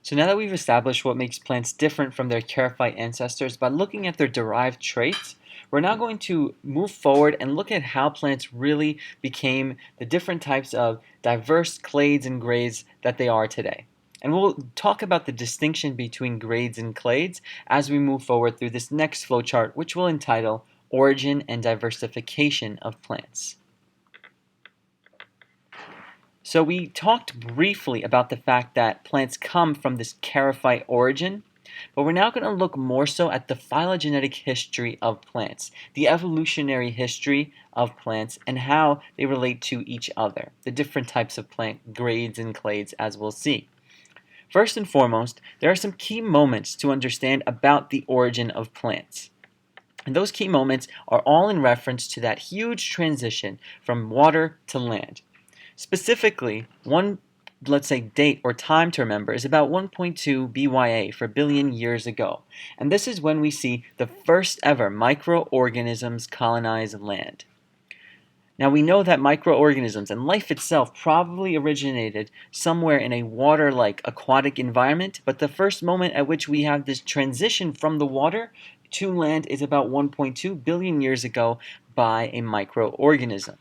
So now that we've established what makes plants different from their charophyte ancestors by looking at their derived traits, we're now going to move forward and look at how plants really became the different types of diverse clades and grades that they are today. And we'll talk about the distinction between grades and clades as we move forward through this next flowchart, which we'll entitle Origin and Diversification of Plants. So we talked briefly about the fact that plants come from this charophyte origin, but we're now going to look more so at the phylogenetic history of plants, the evolutionary history of plants, and how they relate to each other, the different types of plant grades and clades, as we'll see. First and foremost, there are some key moments to understand about the origin of plants. And those key moments are all in reference to that huge transition from water to land. Specifically, one, let's say, date or time to remember is about 1.2 BYA for billion years ago. And this is when we see the first ever microorganisms colonize land. Now we know that microorganisms and life itself probably originated somewhere in a water-like aquatic environment, but the first moment at which we have this transition from the water to land is about 1.2 billion years ago by a microorganism.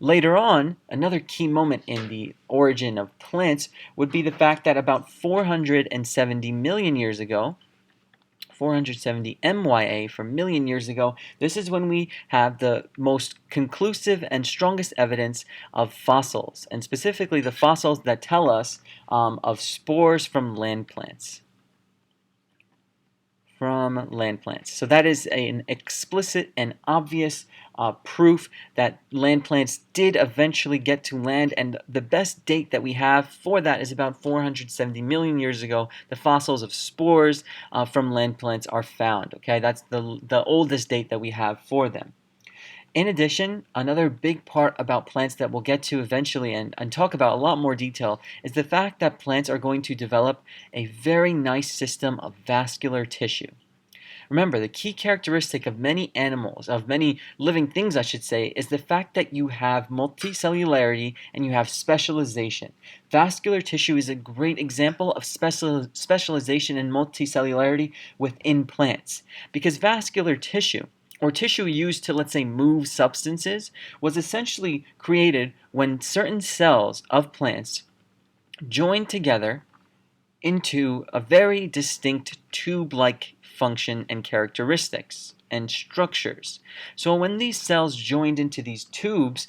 Later on, another key moment in the origin of plants would be the fact that about 470 million years ago, 470 MYA for million years ago, this is when we have the most conclusive and strongest evidence of fossils, and specifically the fossils that tell us of spores from land plants. So that is an explicit and obvious proof that land plants did eventually get to land, and the best date that we have for that is about 470 million years ago. The fossils of spores from land plants are found. Okay, that's the oldest date that we have for them. In addition, another big part about plants that we'll get to eventually and talk about a lot more detail is the fact that plants are going to develop a very nice system of vascular tissue. Remember, the key characteristic of many animals, of many living things I should say, is the fact that you have multicellularity and you have specialization. Vascular tissue is a great example of specialization and multicellularity within plants, because vascular tissue, or tissue used to, let's say, move substances, was essentially created when certain cells of plants joined together into a very distinct tube-like function and characteristics and structures. So when these cells joined into these tubes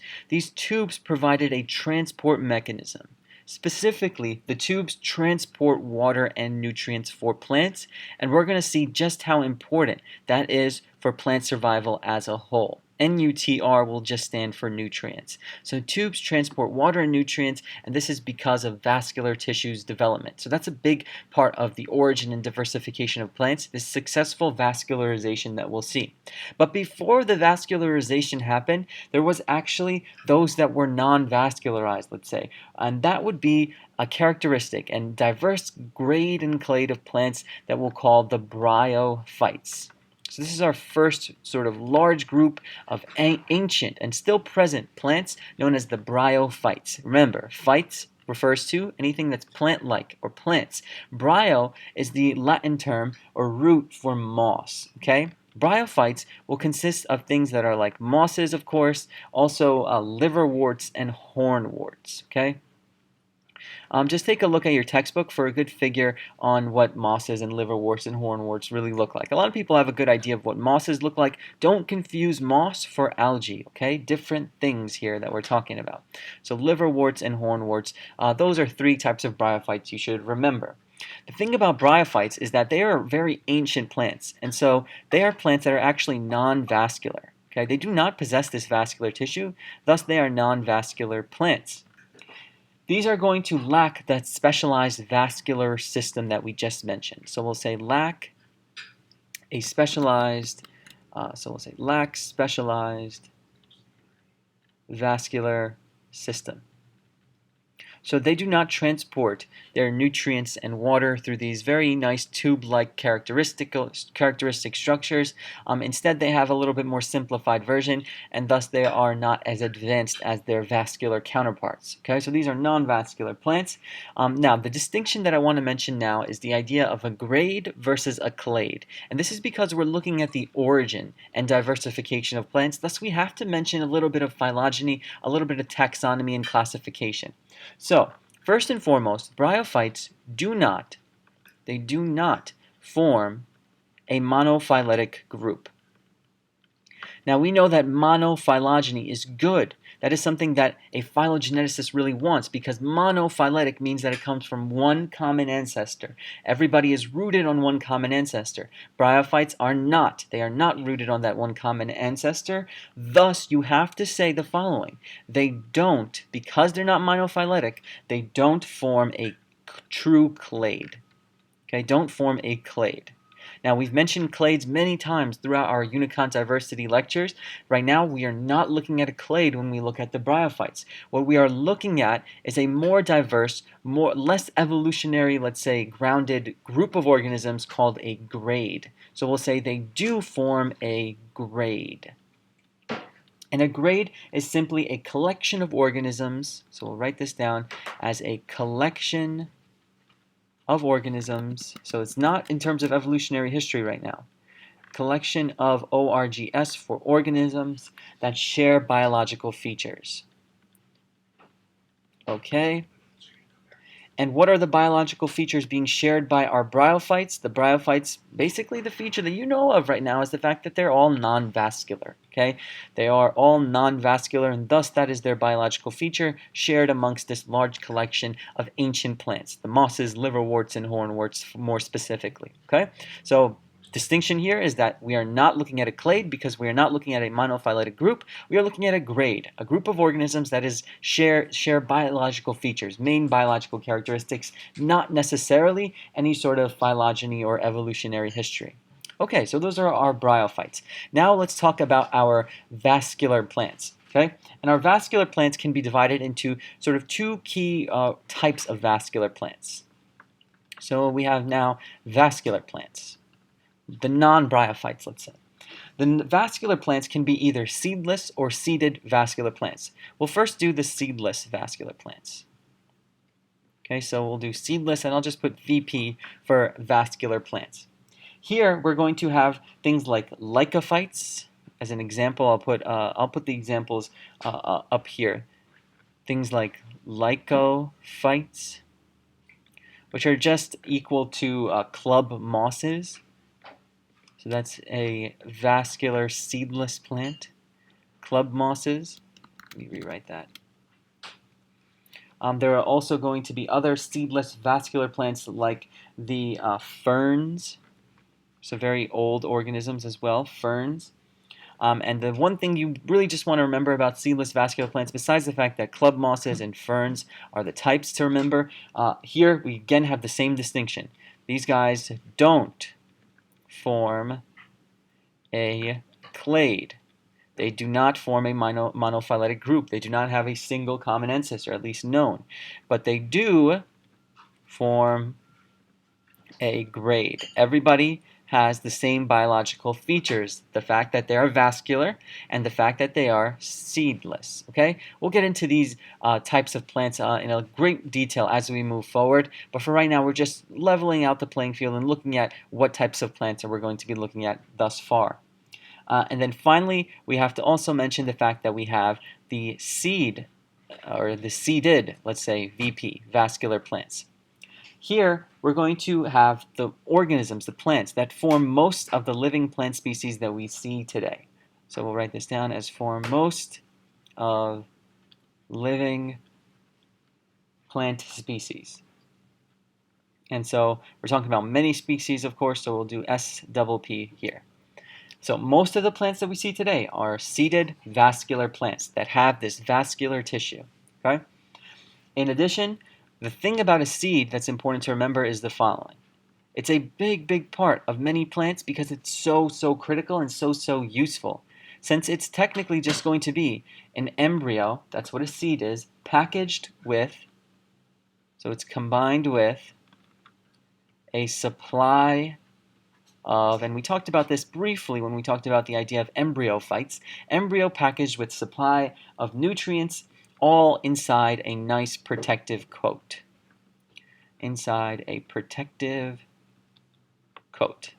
provided a transport mechanism. Specifically, the tubes transport water and nutrients for plants, and we're going to see just how important that is for plant survival as a whole. NUTR will just stand for nutrients. So tubes transport water and nutrients, and this is because of vascular tissue's development. So that's a big part of the origin and diversification of plants, this successful vascularization that we'll see. But before the vascularization happened, there was actually those that were non-vascularized, let's say, and that would be a characteristic and diverse grade and clade of plants that we'll call the bryophytes. So this is our first sort of large group of ancient and still present plants known as the bryophytes. Remember, phytes refers to anything that's plant-like or plants. Bryo is the Latin term or root for moss, okay? Bryophytes will consist of things that are like mosses, of course, also liverworts and hornworts, okay? Just take a look at your textbook for a good figure on what mosses and liverworts and hornworts really look like. A lot of people have a good idea of what mosses look like. Don't confuse moss for algae, okay? Different things here that we're talking about. So liverworts and hornworts, those are three types of bryophytes you should remember. The thing about bryophytes is that they are very ancient plants, and so they are plants that are actually non-vascular. Okay? They do not possess this vascular tissue, thus they are non-vascular plants. These are going to lack that specialized vascular system that we just mentioned. So we'll say lack a specialized, lack specialized vascular system. So they do not transport their nutrients and water through these very nice tube-like characteristic structures. Instead, they have a little bit more simplified version, and thus they are not as advanced as their vascular counterparts. Okay, so these are non-vascular plants. Now, the distinction that I want to mention now is the idea of a grade versus a clade. And this is because we're looking at the origin and diversification of plants. Thus, we have to mention a little bit of phylogeny, a little bit of taxonomy and classification. So, first and foremost, bryophytes do not form a monophyletic group. Now, we know that monophylogeny is good. That is something that a phylogeneticist really wants, because monophyletic means that it comes from one common ancestor. Everybody is rooted on one common ancestor. Bryophytes are not. They are not rooted on that one common ancestor. Thus, you have to say the following. They don't, because they're not monophyletic, they don't form a true clade. Okay, don't form a clade. Now, we've mentioned clades many times throughout our Unicont diversity lectures. Right now, we are not looking at a clade when we look at the bryophytes. What we are looking at is a more diverse, less evolutionary, let's say, grounded group of organisms called a grade. So we'll say they do form a grade. And a grade is simply a collection of organisms. So we'll write this down as a collection of organisms. So it's not in terms of evolutionary history right now. Collection of ORGS for organisms that share biological features. Okay. And what are the biological features being shared by our bryophytes? The bryophytes, basically the feature that you know of right now is the fact that they're all non-vascular. Okay? They are all non-vascular, and thus that is their biological feature shared amongst this large collection of ancient plants, the mosses, liverworts, and hornworts more specifically. Okay? So distinction here is that we are not looking at a clade because we are not looking at a monophyletic group. We are looking at a grade, a group of organisms that is share biological features, main biological characteristics, not necessarily any sort of phylogeny or evolutionary history. Okay, so those are our bryophytes. Now let's talk about our vascular plants. Okay, and our vascular plants can be divided into sort of two key types of vascular plants. So we have now vascular plants. The non-bryophytes, let's say. The vascular plants can be either seedless or seeded vascular plants. We'll first do the seedless vascular plants. Okay, so we'll do seedless, and I'll just put VP for vascular plants. Here, we're going to have things like lycophytes. As an example, I'll put the examples up here. Things like lycophytes, which are just equal to club mosses. So that's a vascular seedless plant. Club mosses. Let me rewrite that. There are also going to be other seedless vascular plants like the ferns. So very old organisms as well, ferns. And the one thing you really just want to remember about seedless vascular plants, besides the fact that club mosses and ferns are the types to remember, here we again have the same distinction. These guys don't form a clade. They do not form a monophyletic group. They do not have a single common ancestor, at least known. But they do form a grade. Everybody has the same biological features, the fact that they are vascular and the fact that they are seedless. Okay, we'll get into these types of plants in a great detail as we move forward, but for right now we're just leveling out the playing field and looking at what types of plants we're going to be looking at thus far. And then finally, we have to also mention the fact that we have the seed, or the seeded, let's say, VP, vascular plants. Here, we're going to have the organisms, the plants, that form most of the living plant species that we see today. So we'll write this down as form most of living plant species. And so we're talking about many species, of course, so we'll do SPP here. So most of the plants that we see today are seeded vascular plants that have this vascular tissue. Okay? In addition, the thing about a seed that's important to remember is the following. It's a big, big part of many plants because it's so critical and so useful. Since it's technically just going to be an embryo, that's what a seed is, packaged with So it's combined with a supply of, and we talked about this briefly when we talked about the idea of embryophytes, embryo packaged with supply of nutrients, all inside a nice protective coat. Inside a protective coat.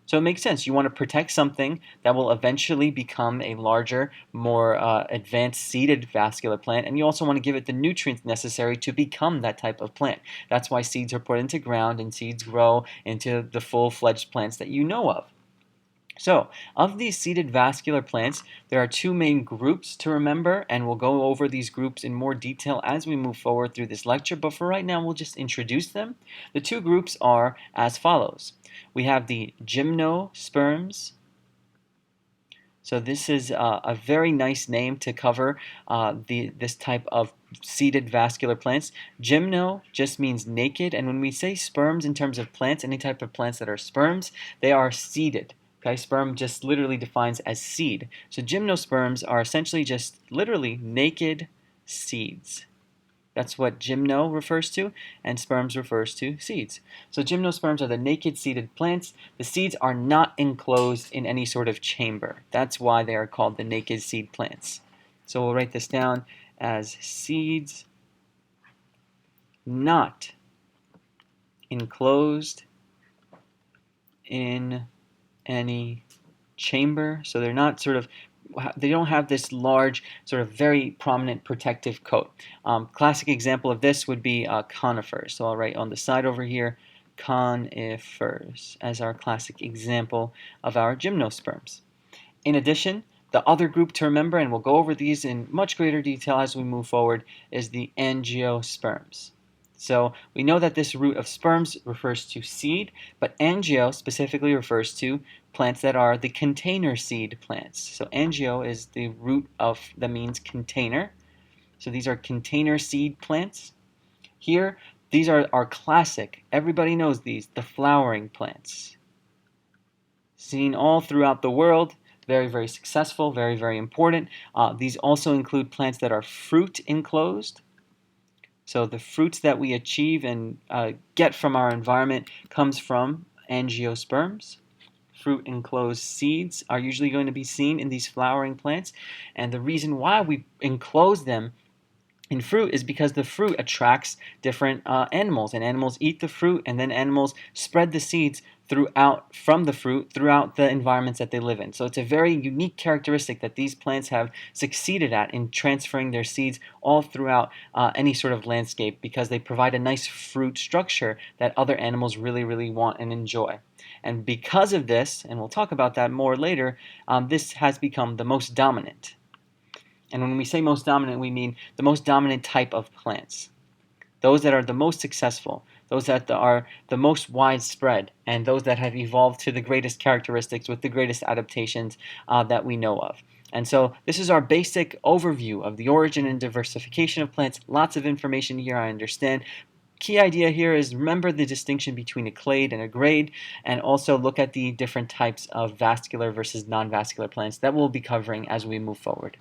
So it makes sense. You want to protect something that will eventually become a larger, more advanced seeded vascular plant, and you also want to give it the nutrients necessary to become that type of plant. That's why seeds are put into ground and seeds grow into the full-fledged plants that you know of. So, of these seeded vascular plants, there are two main groups to remember, and we'll go over these groups in more detail as we move forward through this lecture, but for right now, we'll just introduce them. The two groups are as follows. We have the gymnosperms. So this is a very nice name to cover this type of seeded vascular plants. Gymno just means naked, and when we say sperms in terms of plants, any type of plants that are sperms, they are seeded. Okay, sperm just literally defines as seed. So gymnosperms are essentially just literally naked seeds. That's what gymno refers to, and sperms refers to seeds. So gymnosperms are the naked seeded plants. The seeds are not enclosed in any sort of chamber. That's why they are called the naked seed plants. So we'll write this down as seeds not enclosed in any chamber. So they're not they don't have this large, sort of very prominent protective coat. Classic example of this would be conifers. So I'll write on the side over here, conifers, as our classic example of our gymnosperms. In addition, the other group to remember, and we'll go over these in much greater detail as we move forward, is the angiosperms. So we know that this root of sperms refers to seed, but angio specifically refers to plants that are the container seed plants. So angio is the root that means container. So these are container seed plants. Here, these are our classic, everybody knows these, the flowering plants. Seen all throughout the world, very, very successful, very, very important. These also include plants that are fruit enclosed. So the fruits that we achieve and get from our environment comes from angiosperms. Fruit enclosed seeds are usually going to be seen in these flowering plants, and the reason why we enclose them in fruit is because the fruit attracts different animals, and animals eat the fruit, and then animals spread the seeds from the fruit throughout the environments that they live in. So it's a very unique characteristic that these plants have succeeded at in transferring their seeds all throughout any sort of landscape, because they provide a nice fruit structure that other animals really, really want and enjoy. And because of this, and we'll talk about that more later, this has become the most dominant. And when we say most dominant, we mean the most dominant type of plants. Those that are the most successful, those that are the most widespread, and those that have evolved to the greatest characteristics with the greatest adaptations that we know of. And so this is our basic overview of the origin and diversification of plants. Lots of information here, I understand. Key idea here is remember the distinction between a clade and a grade, and also look at the different types of vascular versus non-vascular plants that we'll be covering as we move forward.